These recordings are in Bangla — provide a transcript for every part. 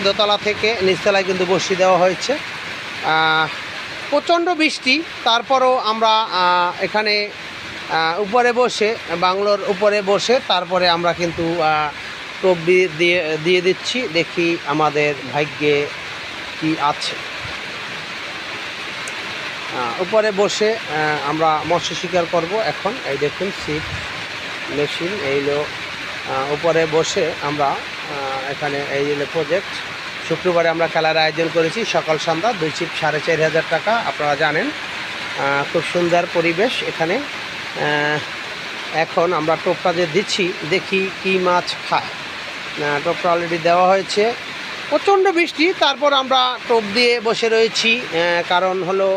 দোতলা থেকে নিচতলায় কিন্তু বসিয়ে দেওয়া হয়েছে। প্রচণ্ড বৃষ্টি, তারপরও আমরা এখানে উপরে বসে, বাংলোর উপরে বসে তারপরে আমরা কিন্তু টোপ দিয়ে দিচ্ছি। দেখি আমাদের ভাগ্যে কি আছে। উপরে বসে আমরা মৎস্য শিকার করব এখন। এই দেখুন ছিপ মেশিন, এইগুলো উপরে বসে আমরা এখানে এই হলো প্রজেক্ট। শুক্রবারে আমরা খেলার আয়োজন করেছি, সকাল সন্ধ্যা 2 ছিপ 4,500 টাকা। আপনারা জানেন খুব সুন্দর পরিবেশ এখানে। এখন আমরা টোপটা যে দিচ্ছি, দেখি কি মাছ খায়। টোপটা অলরেডি দেওয়া হয়েছে। প্রচণ্ড বৃষ্টি, তারপর আমরা টোপ দিয়ে বসে রয়েছি। কারণ হলো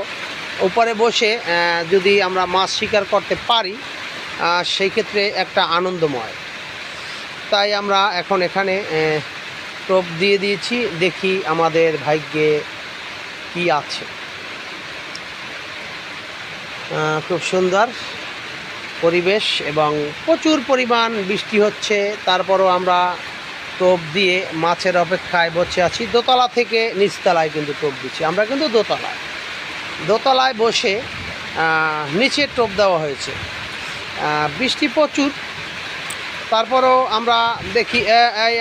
উপরে বসে যদি আমরা মাছ শিকার করতে পারি সেই ক্ষেত্রে একটা আনন্দময়। তাই আমরা এখন এখানে টোপ দিয়ে দিয়েছি। দেখি আমাদের ভাগ্যে কি আছে। খুব সুন্দর পরিবেশ এবং প্রচুর পরিমাণ বৃষ্টি হচ্ছে, তারপরও আমরা টোপ দিয়ে মাছের অপেক্ষায় বসে আছি। দোতলা থেকে নিচতলায় কিন্তু টোপ দিচ্ছি আমরা, কিন্তু দোতলায় বসে নিচে টোপ দেওয়া হয়েছে। বৃষ্টি প্রচুর, তারপরও আমরা দেখি এই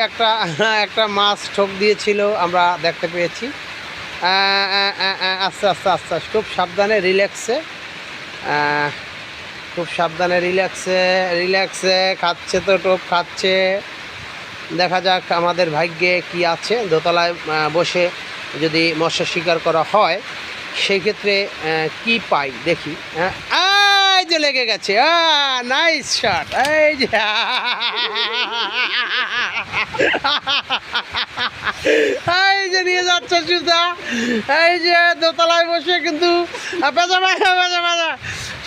একটা মাছ ঠোক দিয়েছিল, আমরা দেখতে পেয়েছি। আস্তে আস্তে আস্তে আস্তে খুব সাবধানে রিল্যাক্সে, খুব সাবধানে রিল্যাক্সে খাচ্ছে তো, টোপ খাচ্ছে। দেখা যাক আমাদের ভাগ্যে কি আছে। দোতলায় বসে যদি মৎস্য শিকার করা হয় সেই ক্ষেত্রে কি পাই দেখি। এই যে লেগে গেছে, নাইস শট। এই যে এই যে নিয়ে যাচ্ছে সুতা। এই যে দোতলায় বসে কিন্তু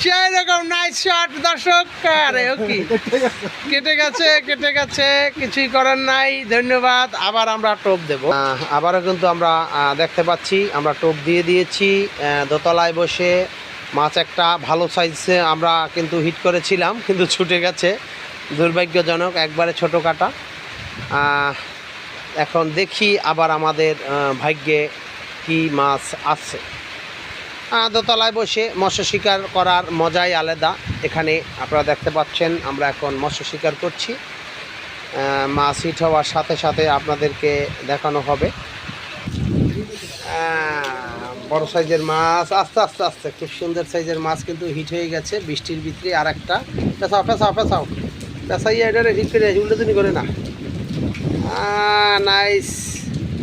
সেই রকম নাইস শট দর্শক। আরে ও কি কেটে গেছে, কিছুই করার নাই। ধন্যবাদ। আবার আমরা টোপ দেব। আবারও কিন্তু আমরা দেখতে পাচ্ছি আমরা টোপ দিয়ে দিয়েছি। দোতলায় বসে মাছ একটা ভালো সাইজে আমরা কিন্তু হিট করেছিলাম, কিন্তু ছুটে গেছে, দুর্ভাগ্যজনক, একবারে ছোটো কাটা। এখন দেখি আবার আমাদের ভাগ্যে কি মাছ আছে। দোতলায় বসে মৎস্য শিকার করার মজাই আলাদা। এখানে আপনারা দেখতে পাচ্ছেন আমরা এখন মৎস্য শিকার করছি। মাছ হিট হওয়ার সাথে সাথে আপনাদেরকে দেখানো হবে। বড় সাইজের মাছ, আস্তে আস্তে আস্তে খুব সুন্দর সাইজের মাছ কিন্তু হিট হয়ে গেছে বৃষ্টির ভিতরে। আর একটা পেঁচাইয়া এটা হিট করে উল্টো করে না। নাইস।